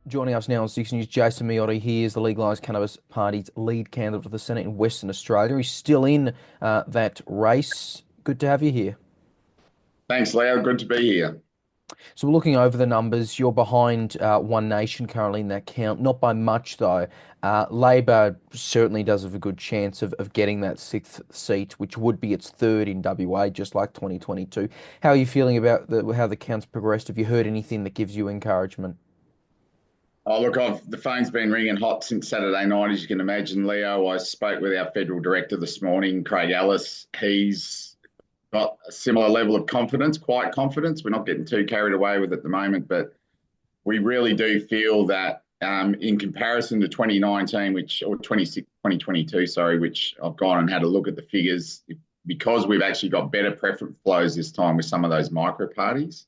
Joining us now on Six News, Jason Meotti. He is the Legalise Cannabis Party's lead candidate for the Senate in Western Australia. He's still in that race. Good to have you here. Thanks, Leo. Good to be here. So we're looking over the numbers. You're behind One Nation currently in that count, not by much though. Labor certainly does have a good chance of getting that sixth seat, which would be its third in WA, just like 2022. How are you feeling about how the count's progressed? Have you heard anything that gives you encouragement? Oh, look, the phone's been ringing hot since Saturday night, as you can imagine, Leo. I spoke with our federal director this morning, Craig Ellis. He's got a similar level of confidence, quiet confidence. We're not getting too carried away with it at the moment, but we really do feel that in comparison to 2019, or 2022, sorry, which I've gone and had a look at the figures, because we've actually got better preference flows this time with some of those micro parties.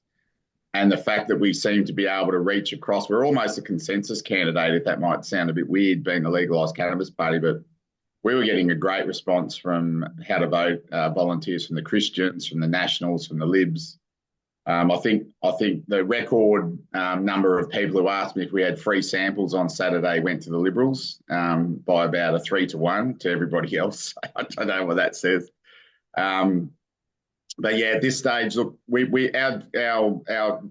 And the fact that we seem to be able to reach across, we're almost a consensus candidate, if that might sound a bit weird being the Legalise Cannabis Party, but we were getting a great response from how to vote volunteers from the Christians, from the Nationals, from the Libs. I think the record number of people who asked me if we had free samples on Saturday went to the Liberals by about a 3-1 to everybody else. I don't know what that says. Um, but yeah, at this stage, look, our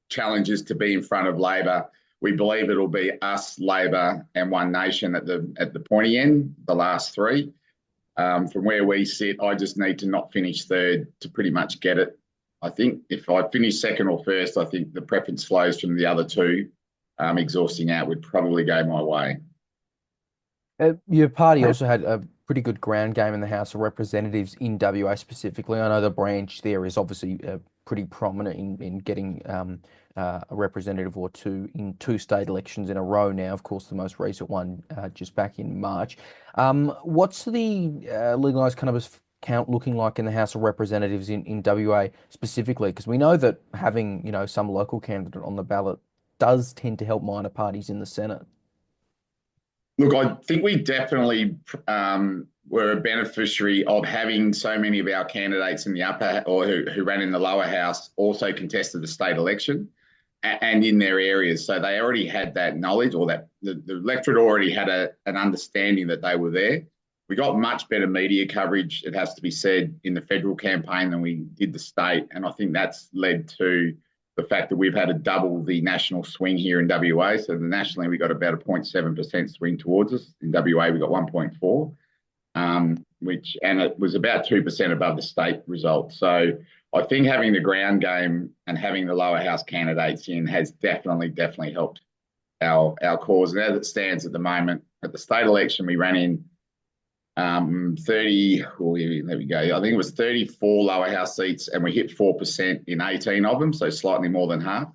challenge is to be in front of Labor. We believe it'll be us, Labor, and One Nation at the pointy end, the last three. From where we sit, I just need to not finish third to pretty much get it. I think if I finish second or first, I think the preference flows from the other two, exhausting out, would probably go my way. Your party also had a pretty good ground game in the House of Representatives in WA specifically. I know the branch there is obviously pretty prominent in getting a representative or two in two state elections in a row now. Of course, the most recent one just back in March. What's the legalised cannabis count looking like in the House of Representatives in WA specifically? Because we know that having, some local candidate on the ballot does tend to help minor parties in the Senate. Look, I think we definitely were a beneficiary of having so many of our candidates in the upper or who ran in the lower house also contested the state election and in their areas. So they already had that knowledge, or that the electorate already had an understanding that they were there. We got much better media coverage, it has to be said, in the federal campaign than we did the state. And I think that's led to the fact that we've had a double the national swing here in WA. So nationally, we got about a 0.7% swing towards us. In WA, we got 1.4, and it was about 2% above the state result. So I think having the ground game and having the lower house candidates in has definitely helped our cause. And as it stands at the moment, at the state election, we ran in 30, oh, there we go. I think it was 34 lower house seats, and we hit 4% in 18 of them, so slightly more than half.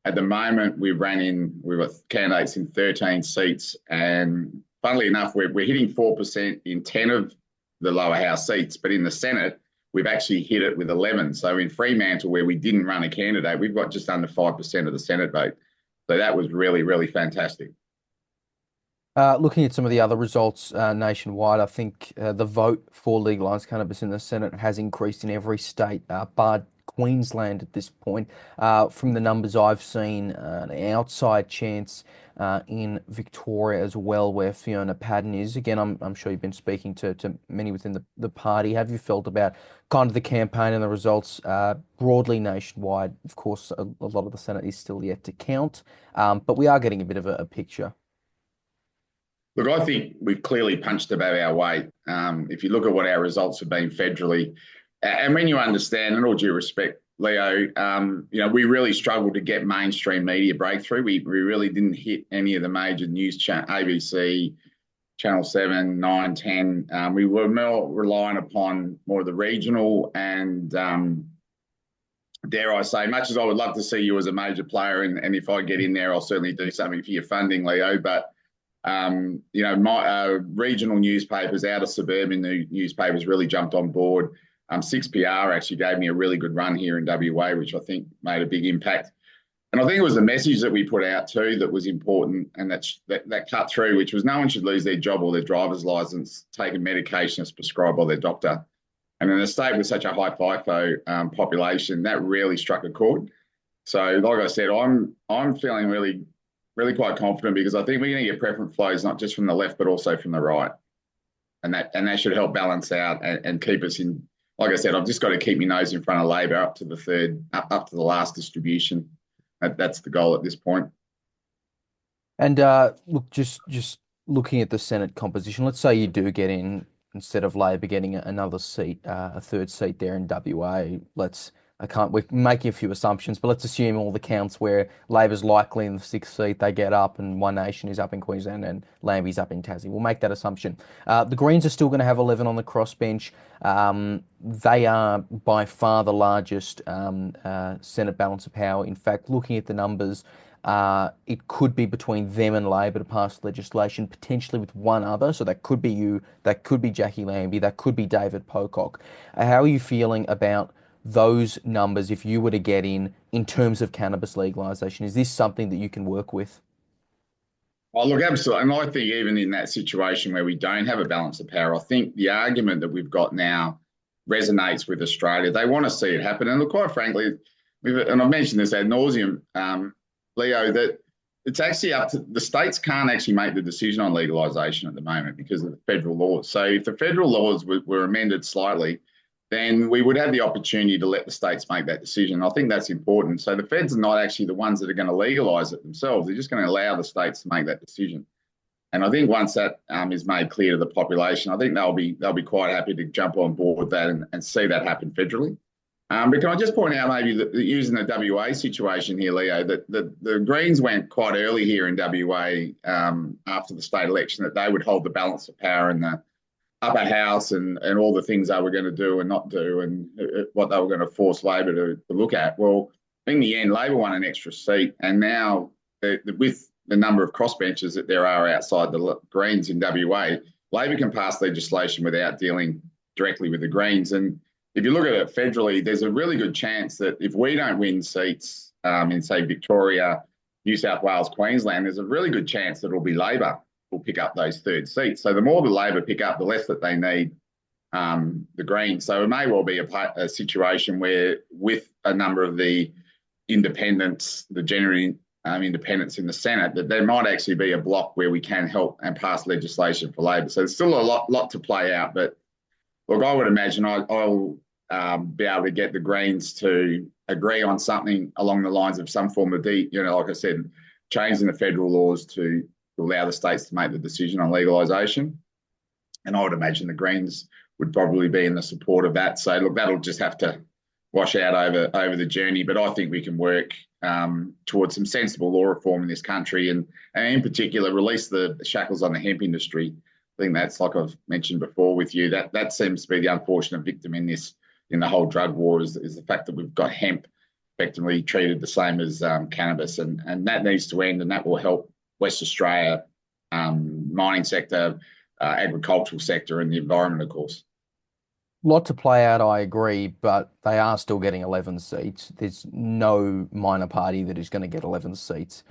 At the moment, we've got candidates in 13 seats, and funnily enough, we're hitting 4% in 10 of the lower house seats, but in the Senate, we've actually hit it with 11. So in Fremantle, where we didn't run a candidate, we've got just under 5% of the Senate vote. So that was really fantastic. Looking at some of the other results nationwide, I think the vote for legalised cannabis in the Senate has increased in every state, barred Queensland at this point. From the numbers I've seen, an outside chance in Victoria as well, where Fiona Patten is. Again, I'm sure you've been speaking to many within the party. Have you felt about kind of the campaign and the results broadly nationwide? Of course, a lot of the Senate is still yet to count, but we are getting a bit of a picture. Look, I think we've clearly punched above our weight. If you look at what our results have been federally, and when you understand, and all due respect, Leo, we really struggled to get mainstream media breakthrough. We really didn't hit any of the major news channels, ABC, Channel 7, 9, 10. We were more relying upon more of the regional and, dare I say, much as I would love to see you as a major player, and if I get in there, I'll certainly do something for your funding, Leo, but my regional newspapers, out of suburban newspapers, really jumped on board. 6PR actually gave me a really good run here in WA, which I think made a big impact. And I think it was the message that we put out too that was important, and that cut through, which was no one should lose their job or their driver's license taking medication as prescribed by their doctor. And in a state with such a high FIFO population, that really struck a chord. So, like I said, I'm feeling really really quite confident because I think we're going to get preference flows not just from the left but also from the right, and that should help balance out and keep us in. Like I said, I've just got to keep my nose in front of Labor up to the third, up to the last distribution. That's the goal at this point. And look, just looking at the Senate composition, let's say you do get in instead of Labor getting another seat, a third seat there in WA. We're making a few assumptions, but let's assume all the counts where Labor's likely in the sixth seat, they get up, and One Nation is up in Queensland and Lambie's up in Tassie. We'll make that assumption. The Greens are still going to have 11 on the crossbench. They are by far the largest Senate balance of power. In fact, looking at the numbers, it could be between them and Labor to pass legislation, potentially with one other. So that could be you, that could be Jackie Lambie, that could be David Pocock. How are you feeling about those numbers if you were to get in terms of cannabis legalization? Is this something that you can work with? Oh, look, absolutely. And I think even in that situation where we don't have a balance of power, I think the argument that we've got now resonates with Australia. They want to see it happen. And look, quite frankly, and I've mentioned this ad nauseum, Leo, that it's actually up to the states can't actually make the decision on legalisation at the moment because of the federal laws. So if the federal laws were amended slightly, then we would have the opportunity to let the states make that decision. I think that's important. So the feds are not actually the ones that are going to legalise it themselves. They're just going to allow the states to make that decision. And I think once that is made clear to the population, I think they'll be quite happy to jump on board with that and see that happen federally. But can I just point out maybe that using the WA situation here, Leo, that the Greens went quite early here in WA after the state election that they would hold the balance of power in the upper house and all the things they were going to do and not do and what they were going to force Labor to look at. Well, in the end, Labor won an extra seat, and now with the number of crossbenchers that there are outside the Greens in WA, Labor can pass legislation without dealing directly with the Greens. And if you look at it federally, there's a really good chance that if we don't win seats in, say, Victoria, New South Wales, Queensland, there's a really good chance that it'll be Labor will pick up those third seats. So the more the Labor pick up, the less that they need the Greens. So it may well be a situation where with a number of the independents, the general independents in the Senate, that there might actually be a block where we can help and pass legislation for Labor. So there's still a lot to play out. But look, I would imagine I'll be able to get the Greens to agree on something along the lines of some form of like I said, changing the federal laws to allow the states to make the decision on legalisation. And I would imagine the Greens would probably be in the support of that. So look, that'll just have to wash out over the journey. But I think we can work towards some sensible law reform in this country and in particular release the shackles on the hemp industry. I think that's, like I've mentioned before with you, that seems to be the unfortunate victim in the whole drug war is the fact that we've got hemp effectively treated the same as cannabis, and that needs to end, and that will help West Australia mining sector, agricultural sector, and the environment, of course. Lot to play out, I agree, but they are still getting 11 seats. There's no minor party that is going to get 11 seats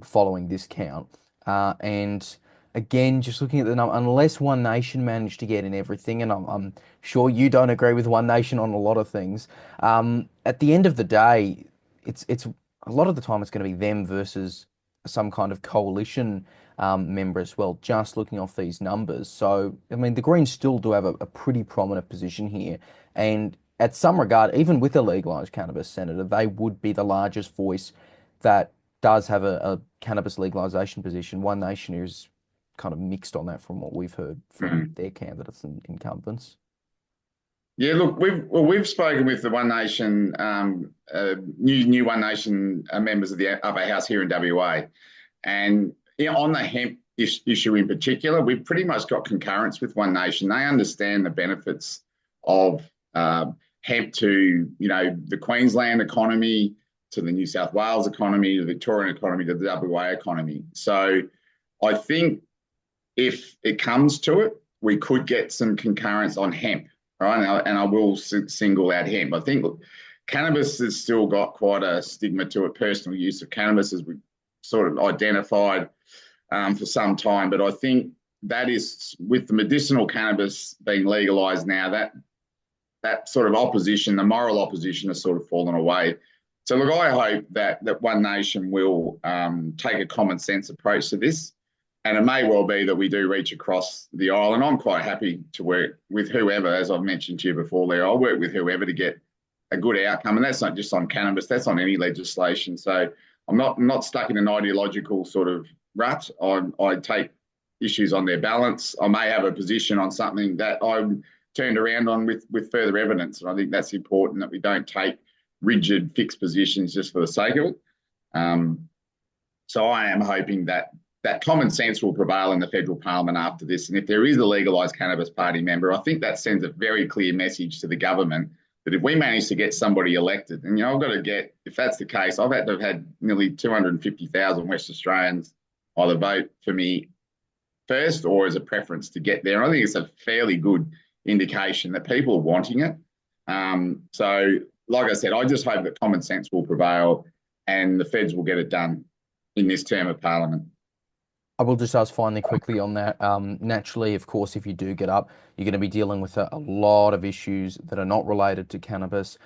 following this count. And again, just looking at the number, unless One Nation managed to get in everything, and I'm sure you don't agree with One Nation on a lot of things, at the end of the day, it's a lot of the time it's going to be them versus some kind of coalition member as well, just looking off these numbers. So, I mean, the Greens still do have a pretty prominent position here. And at some regard, even with a legalised cannabis senator, they would be the largest voice that does have a cannabis legalisation position. One Nation is kind of mixed on that from what we've heard from their candidates and incumbents. Yeah, look, we've spoken with the One Nation, new One Nation members of the upper house here in WA, and on the hemp issue in particular, we've pretty much got concurrence with One Nation. They understand the benefits of hemp to the Queensland economy, to the New South Wales economy, the Victorian economy, to the WA economy. So I think if it comes to it, we could get some concurrence on hemp. Right, and I will single out hemp. I think cannabis has still got quite a stigma to it. Personal use of cannabis, as we sort of identified for some time, but I think that is, with the medicinal cannabis being legalised now, that sort of opposition, the moral opposition, has sort of fallen away. So look, I hope that One Nation will take a common sense approach to this, and it may well be that we do reach across the aisle. And I'm quite happy to work with whoever, as I've mentioned to you before, Leo. I'll work with whoever to get a good outcome, and that's not just on cannabis; that's on any legislation. So I'm not stuck in an ideological sort of rut. I take issues on their balance. I may have a position on something that I'm turned around on with further evidence, and I think that's important that we don't take rigid, fixed positions just for the sake of it. Um, so I am hoping that common sense will prevail in the federal parliament after this. And if there is a Legalise Cannabis Party member, I think that sends a very clear message to the government that if we manage to get somebody elected, and I've got to get, if that's the case, I've had to have had nearly 250,000 West Australians either vote for me first or as a preference to get there. And I think it's a fairly good indication that people are wanting it. So, like I said, I just hope that common sense will prevail and the feds will get it done in this term of parliament. I will just ask finally quickly on that. Naturally, of course, if you do get up, you're going to be dealing with a lot of issues that are not related to cannabis,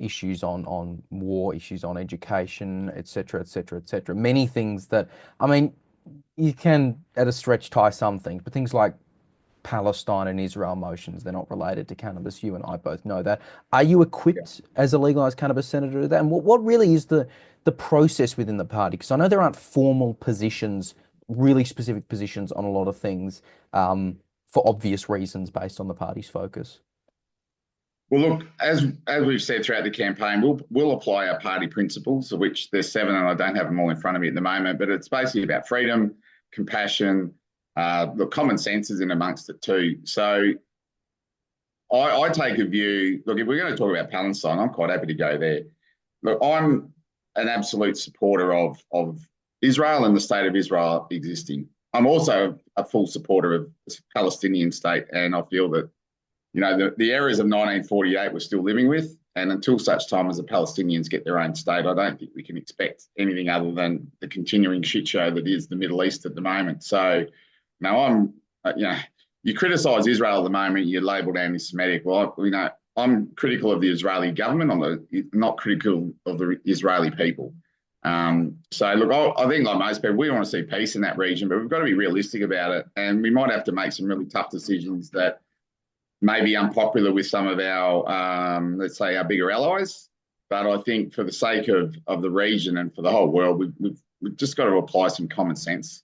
issues on war, issues on education, etc., etc., etc. Many things that, I mean, you can at a stretch tie some things, but things like Palestine and Israel motions, they're not related to cannabis. You and I both know that. Are you Yeah. equipped as a legalized cannabis senator to do that? And what really is the process within the party? Because I know there aren't formal positions, really specific positions on a lot of things, for obvious reasons based on the party's focus. Well, look, as we've said throughout the campaign, we'll apply our party principles, of which there's seven, and I don't have them all in front of me at the moment. But it's basically about freedom, compassion. The common sense is in amongst it too. So I take a view. Look, if we're going to talk about Palestine, I'm quite happy to go there. Look, I'm an absolute supporter of Israel and the state of Israel existing. I'm also a full supporter of the Palestinian state, and I feel that the errors of 1948 we're still living with. And until such time as the Palestinians get their own state, I don't think we can expect anything other than the continuing shit show that is the Middle East at the moment. So now you criticise Israel at the moment, you're labelled anti-Semitic. Well, I'm critical of the Israeli government. Not critical of the Israeli people. So look, I think like most people, we want to see peace in that region, but we've got to be realistic about it. And we might have to make some really tough decisions that may be unpopular with some of our, let's say, our bigger allies. But I think for the sake of the region and for the whole world, we've just got to apply some common sense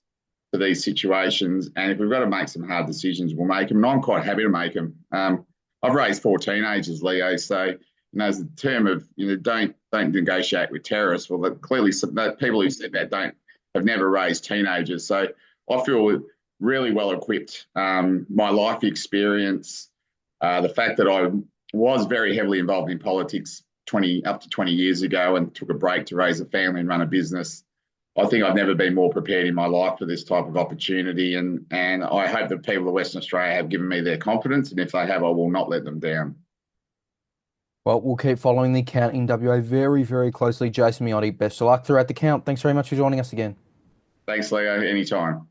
to these situations. And if we've got to make some hard decisions, we'll make them. And I'm quite happy to make them. I've raised 4 teenagers, Leo. So, as the term of, don't negotiate with terrorists. Well, clearly people who said that have never raised teenagers. So I feel really well equipped. My life experience, the fact that I was very heavily involved in politics up to 20 years ago and took a break to raise a family and run a business. I think I've never been more prepared in my life for this type of opportunity. And I hope that people of Western Australia have given me their confidence. And if they have, I will not let them down. Well, we'll keep following the count in WA very, very closely. Jason Meotti, best of luck throughout the count. Thanks very much for joining us again. Thanks, Leo. Anytime.